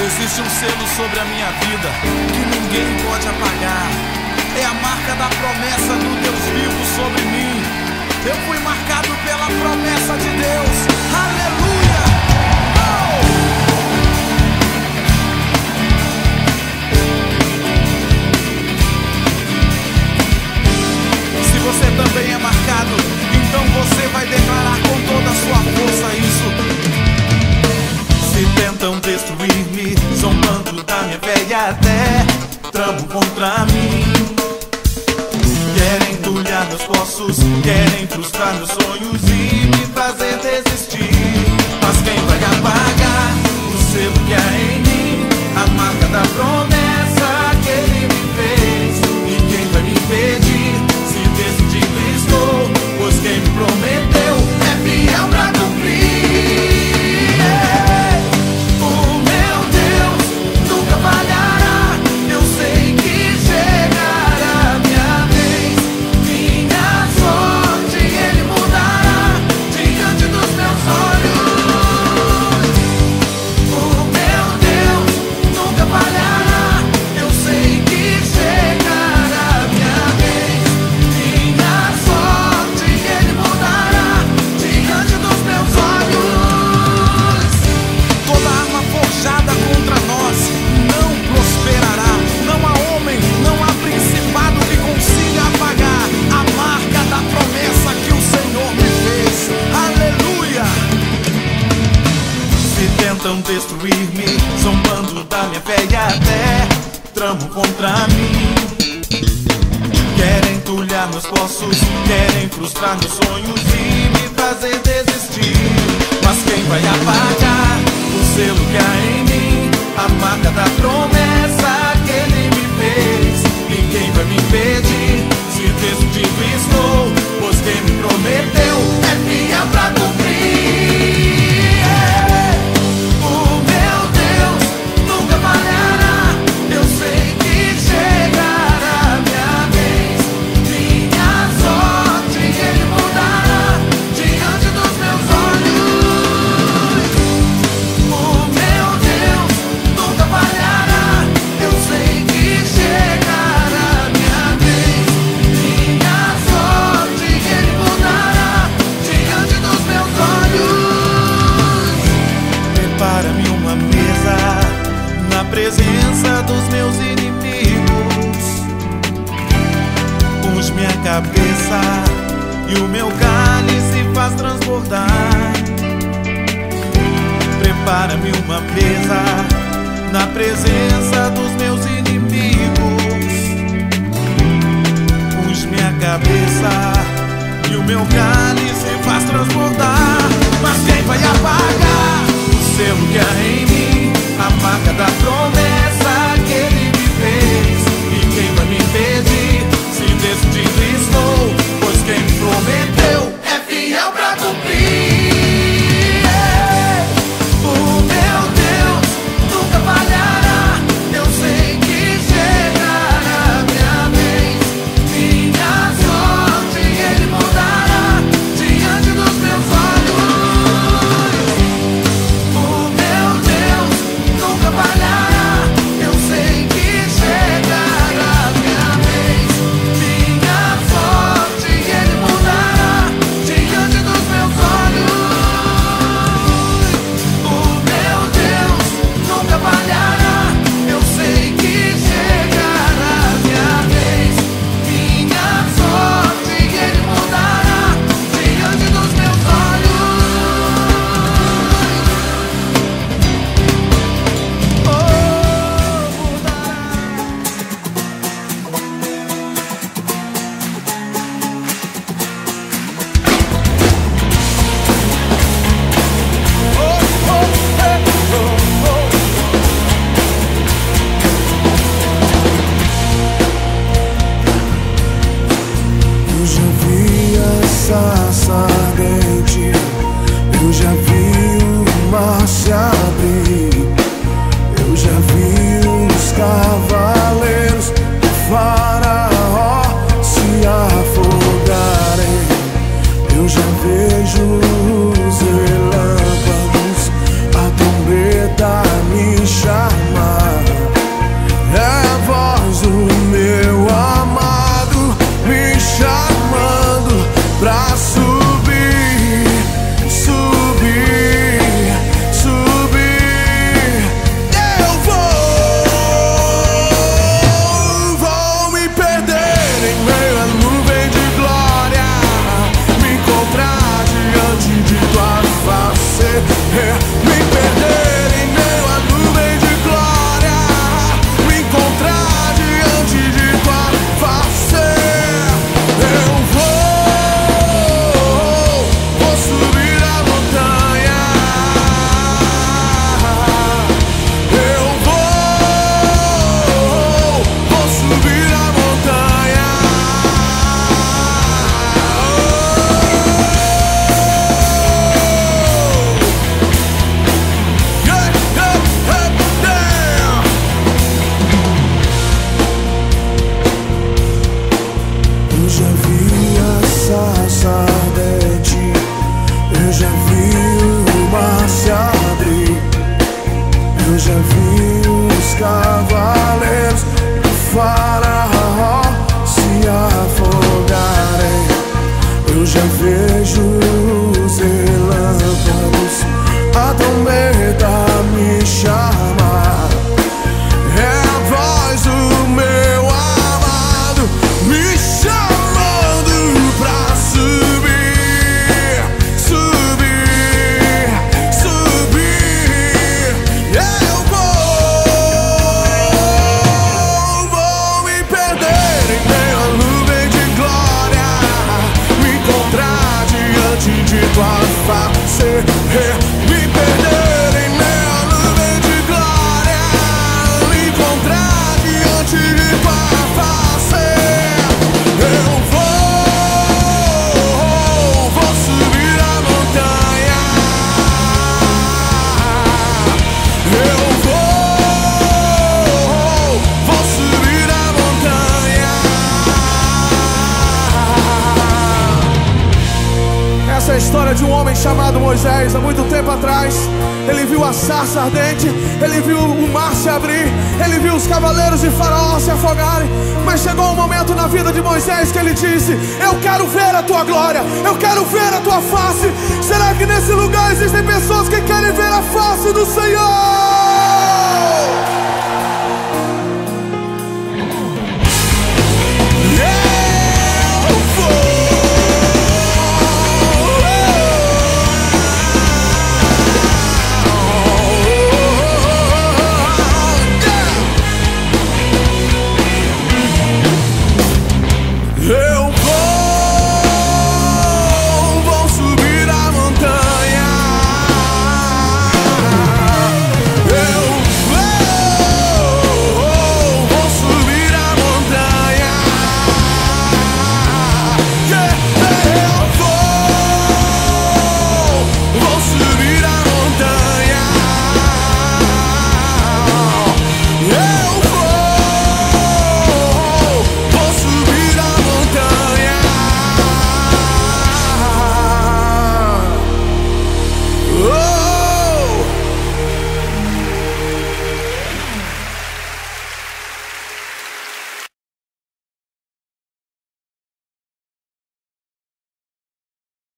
Existe um selo sobre a minha vida que ninguém pode apagar. É a marca da promessa do Deus vivo sobre mim. Eu fui marcado pela promessa de Deus. Aleluia! Se você também é marcado, então você vai declarar com toda a sua força isso. Se tentam destruir-me, zombando da minha velha até tramam contra mim. Querem entulhar meus poços, querem frustrar meus sonhos e me fazer desistir. Mas quem vai apagar o selo que há em mim, a marca da promessa que Ele me fez? E quem vai me impedir? Se decidido estou, pois quem me prometeu é fiel pra cumprir. Tentam destruir-me, zombando da minha fé e até tramam contra mim. Querem entulhar meus poços, querem frustrar meus sonhos e me fazer desistir. Mas quem vai apagar o selo que há em mim, a marca da promessa que Ele me fez? E quem vai me impedir? Se decidido estou, pois quem me prometeu é fiel pra cumprir. Presença dos meus inimigos, unge minha cabeça e o meu cálice faz transbordar. Prepara-me uma mesa na presença dos meus inimigos, unge minha cabeça e o meu cálice faz transbordar. Mas quem vai apagar o selo que há em mim, a marca da promessa que Ele me fez? E quem vai me impedir? Se decidido estou, pois quem me prometeu é fiel pra cumprir. O meu Deus nunca falhará. Eu sei que chegará minha vez, minha sorte Ele mudará. vencer, me perder em minha nuvem de glória, me encontrar diante de tua face. Eu vou subir a montanha. Eu vou subir a montanha. Essa é a história de um homem chamado Moisés. Há muito tempo atrás, ele viu a sarça ardente, ele viu o mar se abrir, ele viu os cavaleiros de Faraó se afogarem. Mas chegou um momento na vida de Moisés que ele disse: eu quero ver a tua glória, eu quero ver a tua face. Será que nesse lugar existem pessoas que querem ver a face do Senhor?